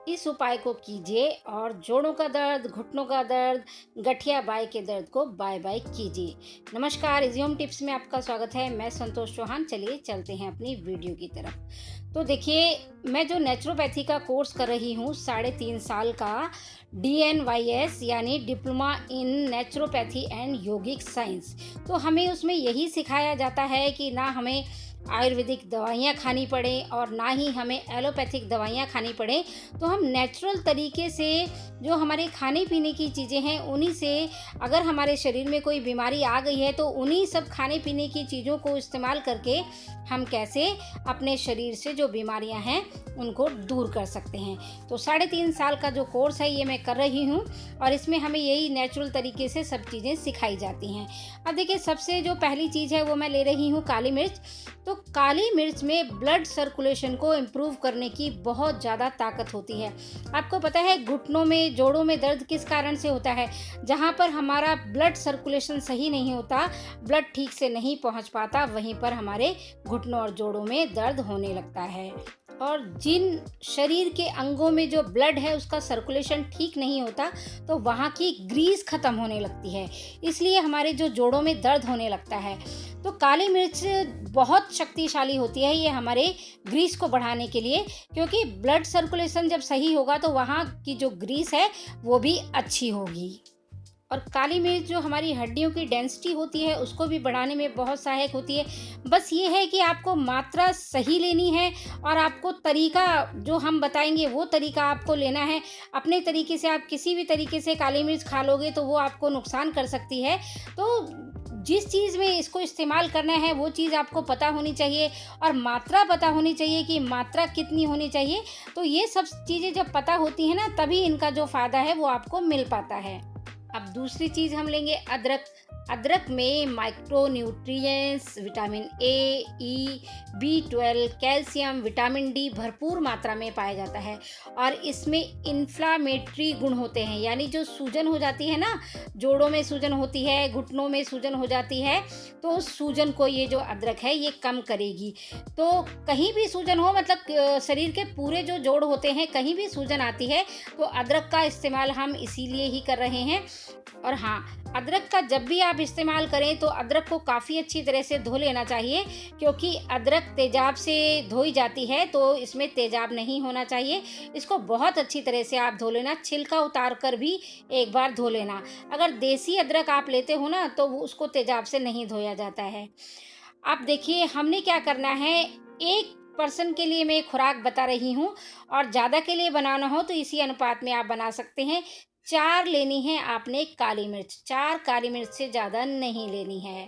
इस उपाय को कीजिए और जोड़ों का दर्द, घुटनों का दर्द, गठिया बाई के दर्द को बाय बाय कीजिए। नमस्कार, इजी होम टिप्स में आपका स्वागत है। मैं संतोष चौहान। चलिए चलते हैं अपनी वीडियो की तरफ। तो देखिए, मैं जो नेचुरोपैथी का कोर्स कर रही हूँ 3.5 साल का, DNYS यानी diploma in naturopathy and yogic science. तो हमें उसमें यही सिखाया जाता है कि ना हमें आयुर्वेदिक दवाइयाँ खानी पड़े और ना ही हमें एलोपैथिक दवाइयाँ खानी पड़े। तो हम नेचुरल तरीके से जो हमारे खाने पीने की चीज़ें हैं उन्हीं से, अगर हमारे शरीर में कोई बीमारी आ गई है तो उन्हीं सब खाने पीने की चीज़ों को इस्तेमाल करके हम कैसे अपने शरीर से जो बीमारियां हैं उनको दूर कर सकते हैं। तो 3.5 साल का जो कोर्स है ये मैं कर रही हूँ और इसमें हमें यही नेचुरल तरीके से सब चीज़ें सिखाई जाती हैं। अब देखिए, सबसे जो पहली चीज़ है वो मैं ले रही हूँ काली मिर्च। तो काली मिर्च में ब्लड सर्कुलेशन को इम्प्रूव करने की बहुत ज़्यादा ताकत होती है। आपको पता है घुटनों में, जोड़ों में दर्द किस कारण से होता है? जहाँ पर हमारा ब्लड सर्कुलेशन सही नहीं होता, ब्लड ठीक से नहीं पहुँच पाता, वहीं पर हमारे घुटनों और जोड़ों में दर्द होने लगता है। और जिन शरीर के अंगों में जो ब्लड है उसका सर्कुलेशन ठीक नहीं होता तो वहाँ की ग्रीस खत्म होने लगती है, इसलिए हमारे जो जोड़ों में दर्द होने लगता है। तो काली मिर्च बहुत शक्तिशाली होती है ये हमारे ग्रीस को बढ़ाने के लिए, क्योंकि ब्लड सर्कुलेशन जब सही होगा तो वहाँ की जो ग्रीस है वो भी अच्छी होगी। और काली मिर्च जो हमारी हड्डियों की डेंसिटी होती है उसको भी बढ़ाने में बहुत सहायक होती है। बस ये है कि आपको मात्रा सही लेनी है और आपको तरीका जो हम बताएंगे वो तरीका आपको लेना है। अपने तरीके से आप किसी भी तरीके से काली मिर्च खा लोगे तो वो आपको नुकसान कर सकती है। तो जिस चीज़ में इसको इस्तेमाल करना है वो चीज़ आपको पता होनी चाहिए और मात्रा पता होनी चाहिए कि मात्रा कितनी होनी चाहिए। तो ये सब चीज़ें जब पता होती हैं ना, तभी इनका जो फ़ायदा है वो आपको मिल पाता है। अब दूसरी चीज़ हम लेंगे अदरक। अदरक में micro nutrients, vitamin A, E, B12, calcium, vitamin D भरपूर मात्रा में पाया जाता है और इसमें इन्फ्लामेटरी गुण होते हैं। यानी जो सूजन हो जाती है ना, जोड़ों में सूजन होती है, घुटनों में सूजन हो जाती है, तो उस सूजन को ये जो अदरक है ये कम करेगी। तो कहीं भी सूजन हो, मतलब शरीर के पूरे जो जोड़ होते हैं कहीं भी सूजन आती है तो अदरक का इस्तेमाल हम इसीलिए ही कर रहे हैं। और हाँ, अदरक का जब भी आप इस्तेमाल करें तो अदरक को काफ़ी अच्छी तरह से धो लेना चाहिए, क्योंकि अदरक तेजाब से धोई जाती है तो इसमें तेजाब नहीं होना चाहिए। इसको बहुत अच्छी तरह से आप धो लेना, छिलका उतार कर भी एक बार धो लेना। अगर देसी अदरक आप लेते हो ना तो उसको तेजाब से नहीं धोया जाता है। अब देखिए, हमने क्या करना है, एक पर्सन के लिए मैं खुराक बता रही हूँ और ज़्यादा के लिए बनाना हो तो इसी अनुपात में आप बना सकते हैं। 4 लेनी है आपने काली मिर्च, 4 काली मिर्च से ज़्यादा नहीं लेनी है।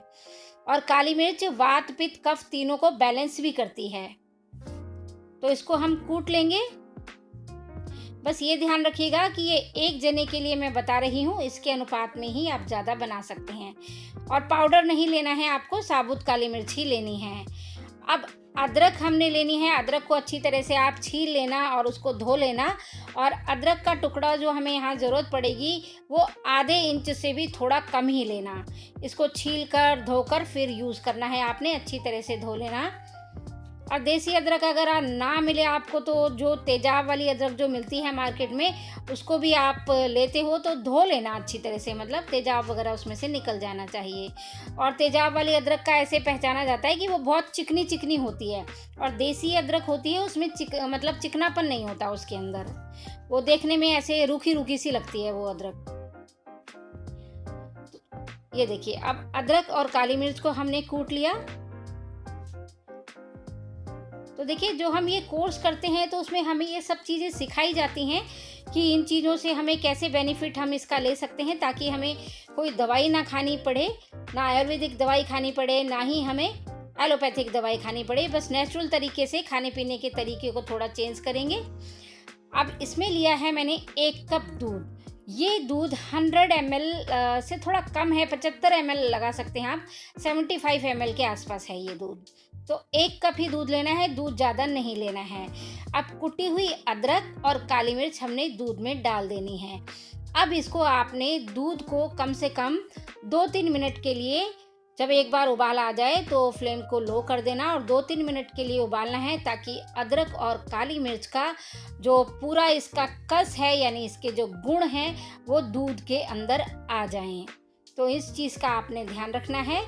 और काली मिर्च वात, पित्त, कफ तीनों को बैलेंस भी करती है। तो इसको हम कूट लेंगे। बस ये ध्यान रखिएगा कि ये एक जने के लिए मैं बता रही हूँ, इसके अनुपात में ही आप ज़्यादा बना सकते हैं। और पाउडर नहीं लेना है आपको, साबुत काली मिर्च ही लेनी है। अब अदरक हमने लेनी है। अदरक को अच्छी तरह से आप छील लेना और उसको धो लेना। और अदरक का टुकड़ा जो हमें यहाँ ज़रूरत पड़ेगी वो आधे इंच से भी थोड़ा कम ही लेना। इसको छील कर धोकर फिर यूज़ करना है आपने, अच्छी तरह से धो लेना। और देसी अदरक अगर ना मिले आपको तो जो तेजाब वाली अदरक जो मिलती है मार्केट में उसको भी आप लेते हो तो धो लेना अच्छी तरह से, मतलब तेजाब वगैरह उसमें से निकल जाना चाहिए। और तेजाब वाली अदरक का ऐसे पहचाना जाता है कि वो बहुत चिकनी चिकनी होती है और देसी अदरक होती है उसमें मतलब चिकनापन नहीं होता उसके अंदर, वो देखने में ऐसे रूखी रूखी सी लगती है वो अदरक। ये देखिए, अब अदरक और काली मिर्च को हमने कूट लिया। तो देखिए, जो हम ये कोर्स करते हैं तो उसमें हमें ये सब चीज़ें सिखाई जाती हैं कि इन चीज़ों से हमें कैसे बेनिफिट हम इसका ले सकते हैं, ताकि हमें कोई दवाई ना खानी पड़े, ना आयुर्वेदिक दवाई खानी पड़े, ना ही हमें एलोपैथिक दवाई खानी पड़े। बस नेचुरल तरीके से खाने पीने के तरीके को थोड़ा चेंज करेंगे। अब इसमें लिया है मैंने 1 कप दूध। ये दूध 100 ml से थोड़ा कम है, 75 ml लगा सकते हैं आप, 75 ml के आसपास है ये दूध। तो 1 कप ही दूध लेना है, दूध ज़्यादा नहीं लेना है। अब कुटी हुई अदरक और काली मिर्च हमने दूध में डाल देनी है। अब इसको आपने दूध को कम से कम 2-3 मिनट के लिए जब एक बार उबाल आ जाए तो फ्लेम को लो कर देना और 2-3 मिनट के लिए उबालना है, ताकि अदरक और काली मिर्च का जो पूरा इसका कस है, यानी इसके जो गुण हैं, वो दूध के अंदर आ जाएं। तो इस चीज़ का आपने ध्यान रखना है।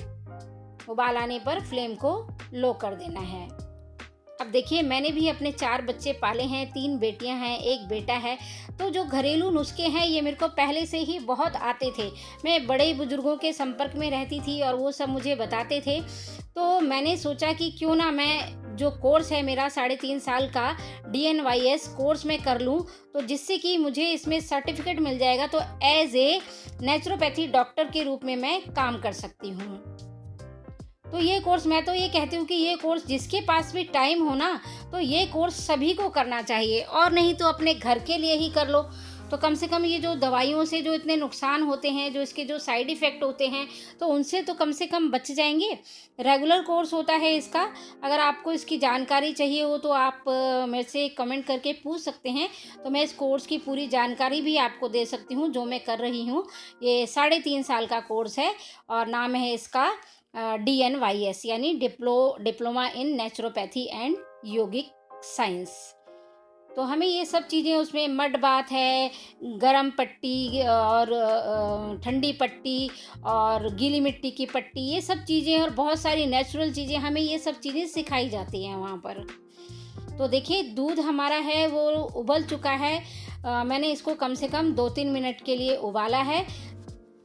उबाल आने पर फ्लेम को लो कर देना है। अब देखिए, मैंने भी अपने 4 बच्चे पाले हैं, 3 बेटियां हैं, 1 बेटा है। तो जो घरेलू नुस्खे हैं ये मेरे को पहले से ही बहुत आते थे। मैं बड़े बुजुर्गों के संपर्क में रहती थी और वो सब मुझे बताते थे। तो मैंने सोचा कि क्यों ना मैं जो कोर्स है मेरा 3.5 साल का DNYS कोर्स में कर लूँ, तो जिससे कि मुझे इसमें सर्टिफिकेट मिल जाएगा, तो एज ए नेचुरोपैथी डॉक्टर के रूप में मैं काम कर सकती हूँ। तो ये कोर्स, मैं तो ये कहती हूँ कि ये कोर्स जिसके पास भी टाइम हो ना, तो ये कोर्स सभी को करना चाहिए, और नहीं तो अपने घर के लिए ही कर लो। तो कम से कम ये जो दवाइयों से जो इतने नुकसान होते हैं, जो इसके जो साइड इफ़ेक्ट होते हैं, तो उनसे तो कम से कम बच जाएंगे। रेगुलर कोर्स होता है इसका। अगर आपको इसकी जानकारी चाहिए हो तो आप मेरे से कमेंट करके पूछ सकते हैं, तो मैं इस कोर्स की पूरी जानकारी भी आपको दे सकती हूँ, जो मैं कर रही हूँ। ये 3.5 साल का कोर्स है और नाम है इसका DNYS, यानी diploma in naturopathy and yogic science. तो हमें ये सब चीज़ें, उसमें मड बाथ है, गरम पट्टी और ठंडी पट्टी और गीली मिट्टी की पट्टी, ये सब चीज़ें और बहुत सारी नेचुरल चीज़ें, हमें ये सब चीज़ें सिखाई जाती हैं वहाँ पर। तो देखिए, दूध हमारा है वो उबल चुका है। मैंने इसको कम से कम 2-3 मिनट के लिए उबाला है।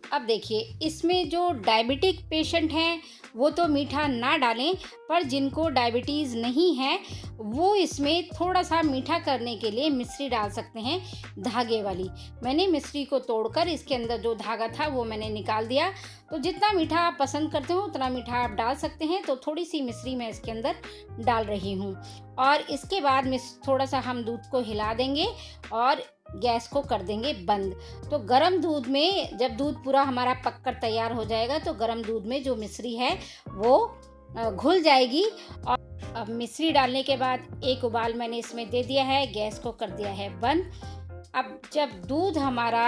अब देखिए, इसमें जो डायबिटिक पेशेंट हैं वो तो मीठा ना डालें, पर जिनको डायबिटीज़ नहीं है वो इसमें थोड़ा सा मीठा करने के लिए मिश्री डाल सकते हैं, धागे वाली। मैंने मिश्री को तोड़कर इसके अंदर जो धागा था वो मैंने निकाल दिया। तो जितना मीठा आप पसंद करते हो उतना मीठा आप डाल सकते हैं। तो थोड़ी सी मिश्री मैं इसके अंदर डाल रही हूँ, और इसके बाद थोड़ा सा हम दूध को हिला देंगे और गैस को कर देंगे बंद। तो गरम दूध में, जब दूध पूरा हमारा पककर तैयार हो जाएगा, तो गरम दूध में जो मिश्री है वो घुल जाएगी। और अब मिश्री डालने के बाद एक उबाल मैंने इसमें दे दिया है, गैस को कर दिया है बंद। अब जब दूध हमारा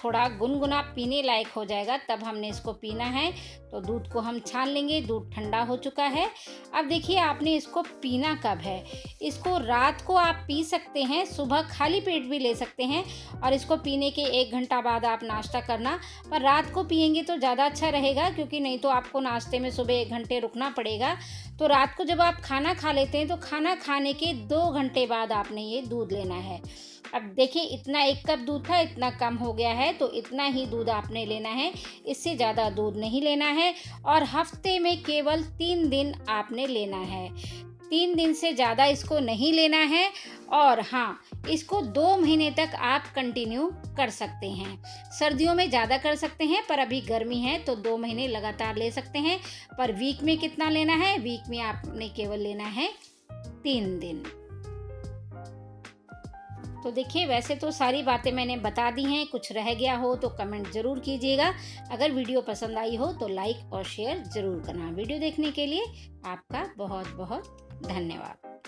थोड़ा गुनगुना पीने लायक हो जाएगा, तब हमने इसको पीना है। तो दूध को हम छान लेंगे। दूध ठंडा हो चुका है। अब देखिए, आपने इसको पीना कब है। इसको रात को आप पी सकते हैं, सुबह खाली पेट भी ले सकते हैं, और इसको पीने के 1 घंटा बाद आप नाश्ता करना। पर रात को पियेंगे तो ज़्यादा अच्छा रहेगा, क्योंकि नहीं तो आपको नाश्ते में सुबह 1 घंटे रुकना पड़ेगा। तो रात को जब आप खाना खा लेते हैं, तो खाना खाने के 2 घंटे बाद आपने ये दूध लेना है। अब देखिए, इतना 1 कप दूध था, इतना कम हो गया है, तो इतना ही दूध आपने लेना है, इससे ज़्यादा दूध नहीं लेना है। और हफ्ते में केवल 3 दिन आपने लेना है, 3 दिन से ज़्यादा इसको नहीं लेना है। और हाँ, इसको 2 महीने तक आप कंटिन्यू कर सकते हैं। सर्दियों में ज़्यादा कर सकते हैं, पर अभी गर्मी है तो 2 महीने लगातार ले सकते हैं। पर वीक में कितना लेना है? वीक में आपने केवल लेना है 3 दिन। तो देखिए, वैसे तो सारी बातें मैंने बता दी हैं। कुछ रह गया हो तो कमेंट ज़रूर कीजिएगा। अगर वीडियो पसंद आई हो तो लाइक और शेयर ज़रूर करना। वीडियो देखने के लिए आपका बहुत बहुत धन्यवाद।